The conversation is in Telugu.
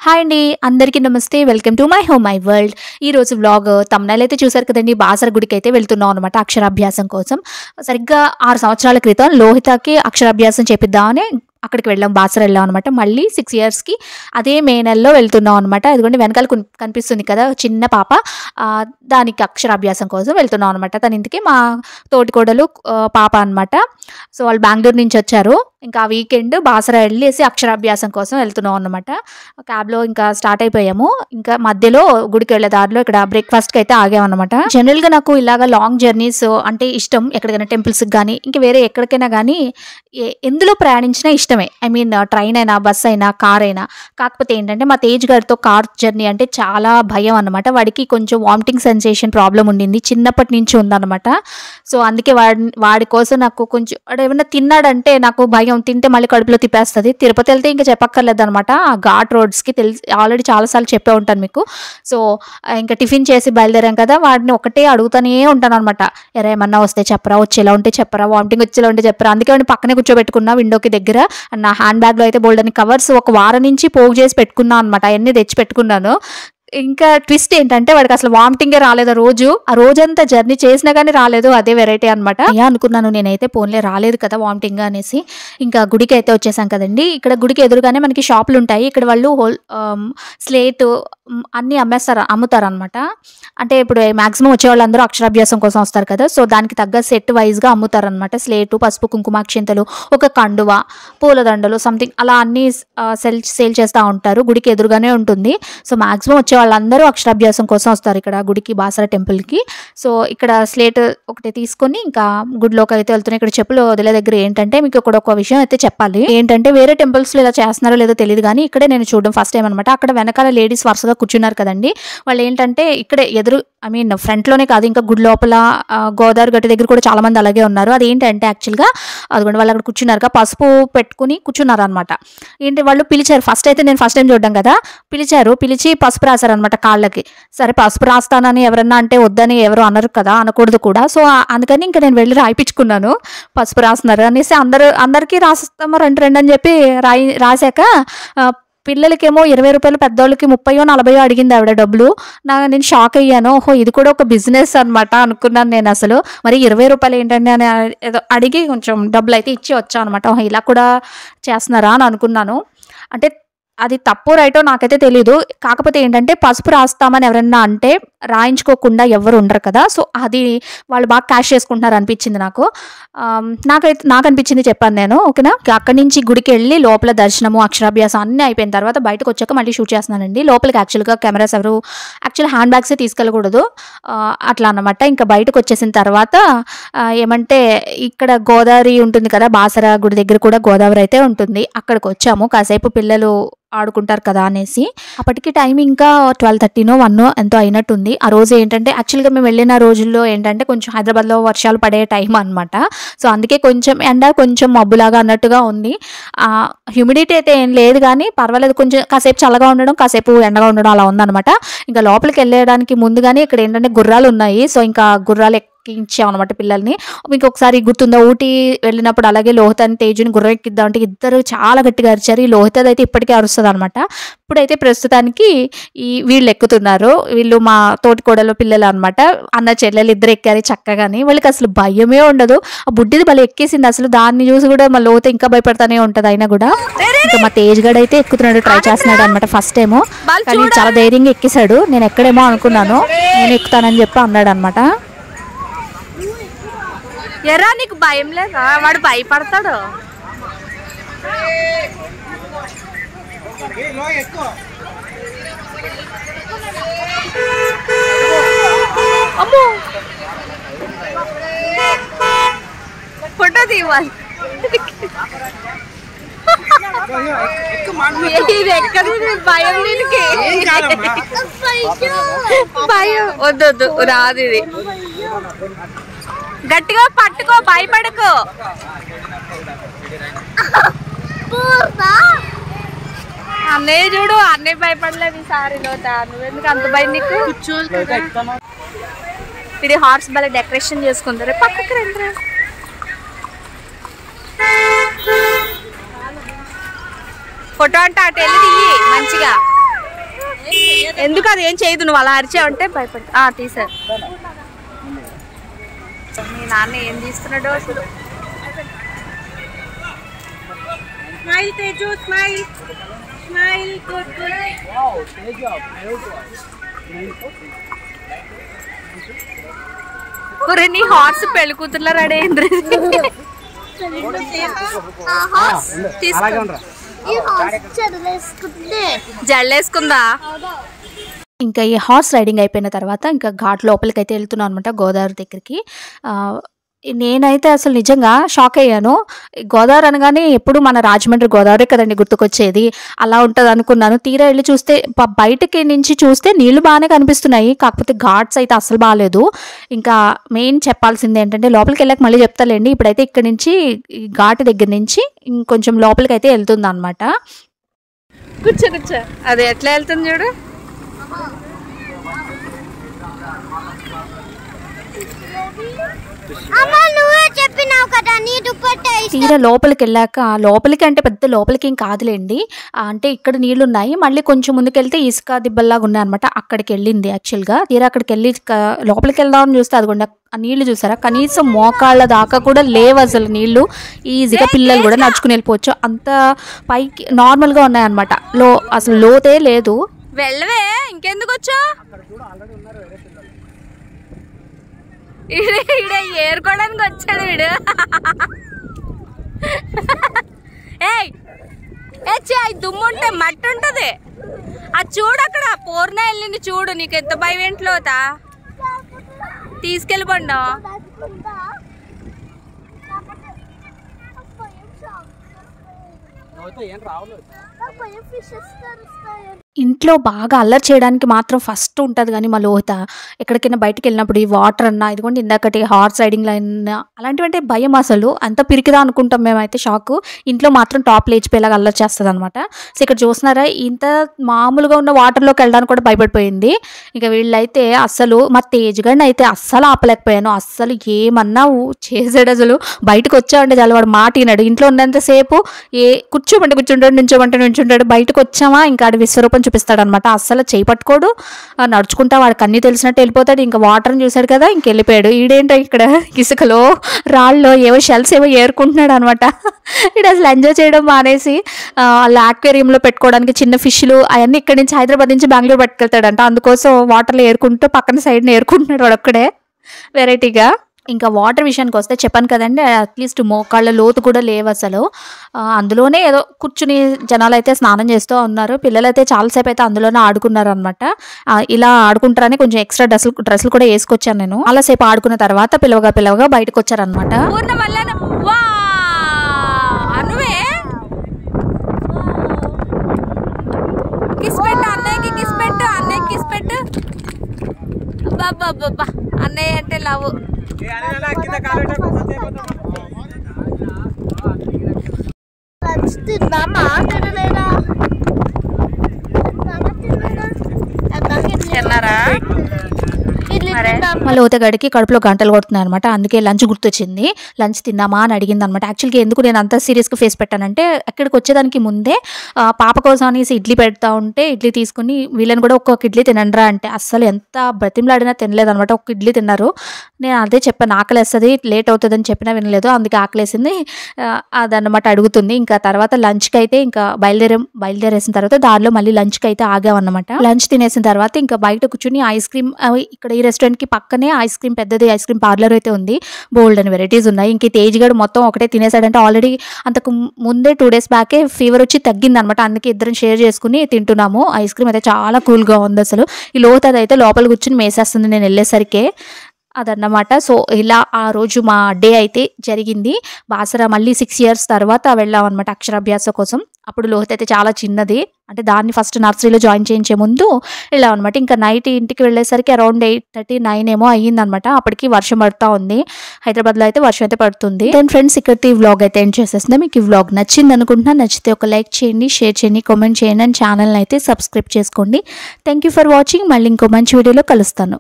హాయ్ అండి, అందరికీ నమస్తే. Welcome to my home my world. ఈరోజు వ్లాగ్ తమ్నైల్ అయితే చూసారు కదండి. బాసర గుడికి అయితే వెళ్తున్నాం అనమాట అక్షరాభ్యాసం కోసం. సరిగ్గా 6 సంవత్సరాల క్రితం లోహితకి అక్షరాభ్యాసం చేపిద్దామని అక్కడికి వెళ్ళాం, బాసర వెళ్ళాం అనమాట. మళ్ళీ 6 ఇయర్స్కి అదే మే నెలలో వెళ్తున్నాం అనమాట. ఇదిగోండి వెనకాల కనిపిస్తుంది కదా చిన్న పాప, దానికి అక్షరాభ్యాసం కోసం వెళ్తున్నాం అనమాట. తన ఇంటికి మా తోటికోడలు పాప అనమాట. సో వాళ్ళు బెంగళూరు నుంచి వచ్చారు. ఇంకా ఆ వీకెండ్ బాసర వెళ్ళేసి అక్షరాభ్యాసం కోసం వెళ్తున్నాం అనమాట. క్యాబ్లో ఇంకా స్టార్ట్ అయిపోయాము. ఇంకా మధ్యలో గుడికి వెళ్ళే దారిలో ఇక్కడ బ్రేక్ఫాస్ట్కి అయితే ఆగామన్నమాట. జనరల్గా నాకు ఇలాగ లాంగ్ జర్నీస్ అంటే ఇష్టం. ఎక్కడికైనా టెంపుల్స్కి కానీ ఇంకా వేరే ఎక్కడికైనా కానీ ఎందులో ప్రయాణించినా ఇష్టమే. ఐ మీన్ ట్రైన్ అయినా, బస్ అయినా, కార్ అయినా. కాకపోతే ఏంటంటే మా తేజ్ గారితో కార్ జర్నీ అంటే చాలా భయం అనమాట. వాడికి కొంచెం వామిటింగ్ సెన్సేషన్ ప్రాబ్లం ఉండింది, చిన్నప్పటి నుంచి ఉందన్నమాట. సో అందుకే వాడి కోసం నాకు కొంచెం వాడు ఏమన్నా తిన్నాడంటే నాకు భయం, తింటే మళ్ళీ కడుపులో తిప్పేస్తుంది. తిరుపతి వెళ్తే ఇంకా చెప్పక్కర్లేదు అనమాట. ఆ ఘాట్ రోడ్స్కి తెలిసి ఆల్రెడీ చాలాసార్లు చెప్పే ఉంటాను మీకు. సో ఇంకా టిఫిన్ చేసి బయలుదేరాం కదా, వాడిని ఒకటే అడుగుతూనే ఉంటాను అనమాట. ఎరా ఏమన్నా వస్తే చెప్పరా, వచ్చేలా ఉంటే చెప్పరా, వామిటింగ్ వచ్చేలా ఉంటే చెప్పరా. అందుకే వాడిని పక్కనే కూర్చోబెట్టుకున్నా విండోకి దగ్గర. నా హ్యాండ్ బ్యాగ్లో అయితే బోల్డని కవర్స్ ఒక వారం నుంచి పోగు చేసి పెట్టుకున్నాను అనమాట. అవన్నీ తెచ్చి పెట్టుకున్నాను. ఇంకా ట్విస్ట్ ఏంటంటే వాడికి అసలు వామిటింగే రాలేదు. ఆ రోజంతా జర్నీ చేసినా కానీ రాలేదు. అదే వెరైటీ అనమాట. అనుకున్నాను నేనైతే పోన్లే రాలేదు కదా వామిటింగ్ అనేసి. ఇంకా గుడికి అయితే వచ్చేసాం కదండి. ఇక్కడ గుడికి ఎదురుగానే మనకి షాపులు ఉంటాయి. ఇక్కడ వాళ్ళు స్లేట్ అన్నీ అమ్ముతారు అనమాట. అంటే ఇప్పుడు మ్యాక్సిమం వచ్చే వాళ్ళందరూ అక్షరాభ్యాసం కోసం వస్తారు కదా. సో దానికి తగ్గ సెట్ వైజ్గా అమ్ముతారు అనమాట. స్లేటు, పసుపు, కుంకుమాక్షింతలు, ఒక కండువ, పూలదండలు, సంథింగ్ అలా అన్నీ సేల్ చేస్తూ ఉంటారు. గుడికి ఎదురుగానే ఉంటుంది. సో మ్యాక్సిమం వచ్చే వాళ్ళందరూ అక్షరాభ్యాసం కోసం వస్తారు ఇక్కడ గుడికి, బాసర టెంపుల్కి. సో ఇక్కడ స్లేట్ ఒకటి తీసుకొని ఇంకా గుడిలోకి అయితే వెళ్తున్నాయి. ఇక్కడ చెప్పులు వదిలే దగ్గర ఏంటంటే మీకు ఇక్కడ ఒక విషయం అయితే చెప్పాలి. ఏంటంటే వేరే టెంపుల్స్లో ఇలా చేస్తున్నారో లేదో తెలియదు కానీ ఇక్కడే నేను చూడడం ఫస్ట్ టైం అనమాట. అక్కడ వెనకాల లేడీస్ వరుసగా కూర్చున్నారు కదండి. వాళ్ళు ఏంటంటే ఇక్కడే ఎదురు ఐ మీన్ ఫ్రంట్లోనే కాదు, ఇంకా గుడి లోపల గోదావరి గట్టి దగ్గర కూడా చాలా మంది అలాగే ఉన్నారు. అదేంటంటే యాక్చువల్గా అదిగోండి వాళ్ళు అక్కడ కూర్చున్నారు, పసుపు పెట్టుకుని కూర్చున్నారు అనమాట. ఏంటి వాళ్ళు పిలిచారు. ఫస్ట్ అయితే నేను ఫస్ట్ టైం చూడడం కదా, పిలిచి పసుపు రాశారనమాట కాళ్ళకి. సరే పసుపు రాస్తానని ఎవరన్నా అంటే వద్దని ఎవరు అనరు కదా, అనకూడదు కూడా. సో అందుకని ఇంకా నేను వెళ్ళి రాయిపించుకున్నాను. పసుపు రాస్తున్నారు అనేసి అందరికీ రాస్తామో 2 అని చెప్పి రాశాక పిల్లలకేమో 20 రూపాయలు, పెద్దోళ్ళకి 30-40 అడిగింది ఆవిడ డబ్బులు. నేను షాక్ అయ్యాను. ఓహో ఇది కూడా ఒక బిజినెస్ అనమాట అనుకున్నాను నేను అసలు. మరి 20 రూపాయలు ఏంటంటే అని ఏదో అడిగి కొంచెం డబ్బులు అయితే ఇచ్చి వచ్చాను అనమాట. ఇలా కూడా చేస్తున్నారా అని అనుకున్నాను. అంటే అది తప్పు రైటో నాకైతే తెలీదు. కాకపోతే ఏంటంటే పసుపు రాస్తామని ఎవరన్నా అంటే రాయించుకోకుండా ఎవరు ఉండరు కదా. సో అది వాళ్ళు బాగా క్యాష్ చేసుకుంటున్నారు అనిపించింది నాకు అనిపించింది చెప్పాను నేను. ఓకేనా. అక్కడి నుంచి గుడికి వెళ్ళి లోపల దర్శనము, అక్షరాభ్యాసం అన్నీ అయిపోయిన తర్వాత బయటకు వచ్చాక మళ్ళీ షూట్ చేస్తున్నానండి. లోపలికి యాక్చువల్గా కెమెరాస్ హ్యాండ్ బ్యాగ్సే తీసుకెళ్ళకూడదు అట్లా అన్నమాట. ఇంకా బయటకు వచ్చేసిన తర్వాత ఏమంటే ఇక్కడ గోదావరి ఉంటుంది కదా, బాసర గుడి దగ్గర కూడా గోదావరి అయితే ఉంటుంది. అక్కడికి వచ్చాము. కాసేపు పిల్లలు ఆడుకుంటారు కదా అనేసి. అప్పటికి టైం ఇంకా 12:30 1 ఎంతో అయినట్టుంది. ఆ రోజు ఏంటంటే యాక్చువల్గా మేము వెళ్ళిన రోజుల్లో ఏంటంటే కొంచెం హైదరాబాద్లో వర్షాలు పడే టైం అనమాట. సో అందుకే కొంచెం ఎండ, కొంచెం మబ్బులాగా అన్నట్టుగా ఉంది. హ్యూమిడిటీ అయితే ఏం లేదు కానీ పర్వాలేదు. కొంచెం కాసేపు చల్లగా ఉండడం, కాసేపు ఎండగా ఉండడం అలా ఉందన్నమాట. ఇంకా లోపలికి వెళ్ళడానికి ముందుగానే ఇక్కడ ఏంటంటే గుర్రాలు ఉన్నాయి. సో ఇంకా గుర్రాలు ఎక్కించాం అనమాట పిల్లల్ని. మీకు ఒకసారి గుర్తుందా, ఊటీ వెళ్ళినప్పుడు అలాగే లోహిత అని తేజుని గుర్రం ఎక్కిద్దాం అంటే ఇద్దరు చాలా గట్టిగా అరిచారు. ఈ లోహిత అయితే ఇప్పటికే అరుస్తుంది అనమాట. ఇప్పుడైతే ప్రస్తుతానికి వీళ్ళు ఎక్కుతున్నారు. వీళ్ళు మా తోటికోడలో పిల్లలు అనమాట. అన్న చెల్లెలు ఇద్దరు ఎక్కారు చక్కగాని. వాళ్ళకి అసలు భయమే ఉండదు. ఆ బుడ్డిది భలే ఎక్కేసింది అసలు. దాన్ని చూసి కూడా మా లోహిత ఇంకా భయపడతానే ఉంటుంది. అయినా కూడా ఇంకా మా తేజ్ గడ్ అయితే ఎక్కుతున్నాడు, ట్రై చేస్తున్నాడు అనమాట ఫస్ట్ టైము. కానీ చాలా ధైర్యంగా ఎక్కేశాడు. నేను ఎక్కడేమో అనుకున్నాను, నేను ఎక్కుతానని చెప్పి అన్నాడు అనమాట. ఎరా నీకు భయం లేదా? వాడు భయపడతాడు. అమ్మో ఫోటో తీవాలి. భయం దీనికి, భయం వద్దు రాదు. ఇది గట్టిగా పట్టుకో, భయపడకు. అన్నయ్య చూడు, అన్నయ్య భయపడలేదు ఈసారి. నువ్వెందుకు అంత భయం నీకు? ఇది హార్స్ భలే డెకరేషన్ చేసుకుంటారు. పక్కకి రండి. ఫోటో అంటే అటు వెళ్ళి దిగి మంచిగా. ఎందుకు అది ఏం చేయదు, నువ్వు అలా అరిచావంటే భయపడి తీసారు. మీ నాన్న ఏం తీస్తున్నాడో అసలు. Smile Teju, smile smile. Good good. నీ హార్స్ పెళ్లి కూతుర్లా రెడీ అయింది. జల్లేసుకుందా? ఇంకా ఈ హార్స్ రైడింగ్ అయిపోయిన తర్వాత ఇంకా ఘాట్ లోపలికి అయితే వెళ్తున్నాను అనమాట, గోదావరి దగ్గరికి. నేనైతే అసలు నిజంగా షాక్ అయ్యాను. గోదావరి అనగానే ఎప్పుడు మన రాజమండ్రి గోదావరి కదండి గుర్తుకొచ్చేది, అలా ఉంటుంది అనుకున్నాను. తీరా వెళ్ళి చూస్తే బయటకి నుంచి చూస్తే నీళ్లు బాగానే కనిపిస్తున్నాయి, కాకపోతే ఘాట్స్ అయితే అసలు బాగాలేదు. ఇంకా మెయిన్ చెప్పాల్సింది ఏంటంటే, లోపలికి వెళ్ళాక మళ్ళీ చెప్తాలేండి. ఇప్పుడైతే ఇక్కడ నుంచి ఘాట్ దగ్గర నుంచి ఇంకొంచెం లోపలికి అయితే వెళ్తుంది అనమాట. కూర్చో కూర్చో. అది ఎట్లా వెళ్తుంది చూడు. తీరా లోపలికి వెళ్ళాక, లోపలికి అంటే పెద్ద లోపలికి ఏం కాదులేండి, అంటే ఇక్కడ నీళ్లు ఉన్నాయి, మళ్ళీ కొంచెం ముందుకెళ్తే ఇసుక దిబ్బల్లాగా ఉన్నాయి అనమాట. అక్కడికి వెళ్ళింది యాక్చువల్గా. తీరా అక్కడికి వెళ్ళి లోపలికి వెళ్దామని చూస్తే అదిగోండి ఆ నీళ్లు చూసారా, కనీసం మోకాళ్ళ దాకా కూడా లేవు అసలు నీళ్లు. ఈజీగా పిల్లలు కూడా నడుచుకుని వెళ్ళిపోవచ్చు, అంత పైకి నార్మల్గా ఉన్నాయన్నమాట. అసలు లోతే లేదు. వెళ్ళవే, ఇంకెందుకు వచ్చా? ఏరుకోవడానికి వచ్చాడు వీడు. దుమ్ము ఉంటే మట్టి ఉంటది, అది చూడు అక్కడ పూర్ణ వెళ్ళింది చూడు. నీకు ఎంత భయం ఏంట్లోతా? తీసుకెళ్ళిపోండా. ఇంట్లో బాగా అల్లరి చేయడానికి మాత్రం ఫస్ట్ ఉంటుంది, కానీ మా లోహిత ఎక్కడికైనా బయటకు వెళ్ళినప్పుడు ఈ వాటర్ అన్నా, ఇదిగోండి ఇందాకటి హార్స్ రైడింగ్ లైన్ అలాంటివంటే భయం. అసలు అంత పిరికిదా అనుకుంటాం మేమైతే, షాకు. ఇంట్లో మాత్రం టాప్ లేచిపోయేలాగా అల్లరి చేస్తుంది అనమాట. సో ఇక్కడ చూస్తున్నారా, ఇంత మామూలుగా ఉన్న వాటర్లోకి వెళ్ళడానికి కూడా భయపడిపోయింది. ఇక వీళ్ళైతే అస్సలు, మా తేజ్ గడిని అయితే అస్సలు ఆపలేకపోయాను. అస్సలు ఏమన్నా చేసాడు, అసలు బయటకు వచ్చామంటే చాలా వాడు మాట విన్నాడు. ఇంట్లో ఉన్నంతసేపు కూర్చోమంటే కూర్చుంటాడు, నుంచోమంటే నుంచుంటాడు. బయటకు వచ్చామా ఇంకా ఆడి విశ్వరూపం చూపిస్తాడు అనమాట. అస్సలు చేయి పట్టుకోడు, నడుచుకుంటా వాడికి అన్నీ తెలిసినట్టు వెళ్ళిపోతాడు. ఇంకా వాటర్ని చూశాడు కదా, ఇంకెళ్ళిపోయాడు. ఈడేంటో ఇక్కడ ఇసుకలో రాళ్ళలో ఏవో షెల్స్ ఏవో ఏరుకుంటున్నాడు అనమాట. ఈడు అసలు ఎంజాయ్ చేయడం మానేసి వాళ్ళ ఆక్వేరియంలో పెట్టుకోవడానికి చిన్న ఫిష్లు అవన్నీ ఇక్కడి నుంచి హైదరాబాద్ నుంచి బెంగళూరు పట్టుకెళ్తాడంట. అందుకోసం వాటర్లో ఏరుకుంటూ పక్కన సైడ్ని ఏరుకుంటున్నాడు వాడు ఒక్కడే వెరైటీగా. ఇంకా వాటర్ విషయానికి వస్తే చెప్పాను కదండి, అట్లీస్ట్ మోకాళ్ళ లోతు కూడా లేవు అసలు. అందులోనే ఏదో కూర్చుని జనాలు అయితే స్నానం చేస్తూ ఉన్నారు. పిల్లలు అయితే చాలాసేపు అయితే అందులోనే ఆడుకున్నారు అనమాట. ఇలా ఆడుకుంటారని కొంచెం ఎక్స్ట్రా డ్రెస్సులు కూడా వేసుకొచ్చాను నేను. చాలాసేపు ఆడుకున్న తర్వాత పిలవగా బయటకు వచ్చారనమాట. అన్నయ్య అంటే లవ్. తిన్నారా? మా లోతగడికి కడుపులో గంటలు కొడుతున్నాయి అనమాట. అందుకే లంచ్ గుర్తొచ్చింది. లంచ్ తిన్నామా అని అడిగింది అనమాట. యాక్చువల్గా ఎందుకు నేను అంత సీరియస్గా ఫేస్ పెట్టానంటే, అక్కడికి వచ్చేదానికి ముందే పాప కోసం అనేసి ఇడ్లీ పెడతా ఉంటే ఇడ్లీ తీసుకుని వీళ్ళని కూడా ఒక్కొక్క ఇడ్లీ తినండిరా అంటే అస్సలు ఎంత బ్రతిమలాడినా తినలేదనమాట. ఒక ఇడ్లీ తిన్నారు. నేను అదే చెప్పాను, ఆకలి వేస్తుంది, లేట్ అవుతుందని చెప్పినా వినలేదు. అందుకే ఆకలేసింది అదన్నమాట అడుగుతుంది. ఇంకా తర్వాత లంచ్కి అయితే ఇంకా బయలుదేరేసిన తర్వాత దారిలో మళ్ళీ లంచ్కి అయితే ఆగామన్నమాట. లంచ్ తినేసిన తర్వాత ఇంకా బయట కూర్చుని ఐస్ క్రీమ్, ఇక్కడ ఈ రెస్టారెంట్కి పక్కనే ఐస్ క్రీమ్ పెద్దది ఐస్ క్రీమ్ పార్లర్ అయితే ఉంది. బోల్డ్ అని వెరైటీస్ ఉన్నాయి. ఇంక తేజ్ గడు మొత్తం ఒకటే తినేసాడంటే, ఆల్రెడీ అంతకు ముందే 2 days బ్యాకే ఫీవర్ వచ్చి తగ్గింది అనమాట. అందుకే ఇద్దరం షేర్ చేసుకుని తింటున్నాము. ఐస్ క్రీమ్ అయితే చాలా కూల్గా ఉంది అసలు. ఈ లోతది అయితే లోపల కూర్చుని మేసేస్తుంది నేను వెళ్ళేసరికి, అదన్నమాట. సో ఇలా ఆ రోజు మా డే అయితే జరిగింది. బాసర మళ్ళీ 6 years తర్వాత వెళ్ళాం అనమాట అక్షరాభ్యాసం కోసం. అప్పుడు లోహిత్ అయితే చాలా చిన్నది, అంటే దాన్ని ఫస్ట్ నర్సరీలో జాయిన్ చేయించే ముందు వెళ్ళాం అనమాట. ఇంకా నైట్ ఇంటికి వెళ్ళేసరికి అరౌండ్ 8:30, 9 ఏమో అయ్యిందనమాట. అప్పటికి వర్షం పడుతూ ఉంది. హైదరాబాద్లో అయితే వర్షం అయితే పడుతుంది. దెన్ ఫ్రెండ్స్, ఇక్కడ ఈ వ్లాగ్ అయితే ఎండ్ చేసేస్తుంది. మీకు ఈ వ్లాగ్ నచ్చింది అనుకుంటున్నా. నచ్చితే ఒక లైక్ చేయండి, షేర్ చేయండి, కామెంట్ చేయండి, అండ్ ఛానల్ని అయితే సబ్స్క్రైబ్ చేసుకోండి. Thank you for watching. మళ్ళీ ఇంకో మంచి వీడియోలో కలుస్తాను.